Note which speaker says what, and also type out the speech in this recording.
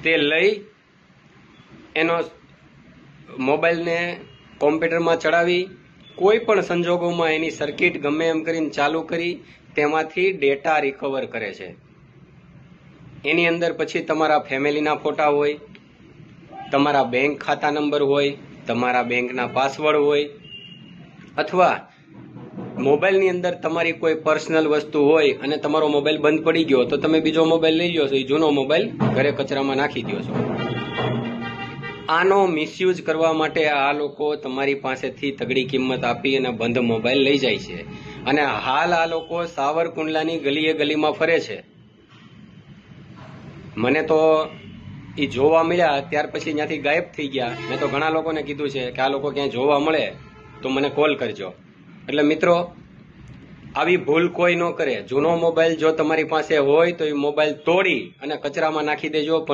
Speaker 1: તે લઈ એનો મોબાઈલને કોમ્પ્યુટરમાં ચડાવી કોઈ પણ સંજોગોમાં એની સર્કિટ ગમે એમ કરીને ચાલુ કરી તેમાંથી ડેટા રિકવર કરે છે. એની અંદર પછી તમારા ફેમિલીના ફોટા હોય, તમારા બેંક ખાતા નંબર હોય, તમારા બેંકના પાસવર્ડ હોય, અથવા મોબાઈલની અંદર તમારી કોઈ પર્સનલ વસ્તુ હોય અને તમારો મોબાઈલ બંધ પડી ગયો તો તમે બીજો મોબાઈલ લઈ લો છો, એ જૂનો મોબાઈલ ઘરે કચરામાં નાખી દો છો. આનો મિસયુઝ કરવા માટે આ લોકો તમારી પાસેથી તગડી કિંમત આપી અને બંધ મોબાઈલ લઈ જાય છે. અને હાલ આ લોકો સાવરકુંડલાની ગલીએ ગલીમાં ફરે છે. મને તો એ જોવા મળ્યા ત્યાર પછી ત્યાંથી ગાયબ થઈ ગયા. મેં તો ઘણા લોકોને કીધું છે કે આ લોકો ક્યાંય જોવા મળે તો મને કોલ કરજો. એટલે મિત્રો, આવી ભૂલ કોઈ ન કરે. જૂનો મોબાઈલ જો તમારી પાસે હોય તો એ મોબાઈલ તોડી અને કચરામાં નાખી દેજો.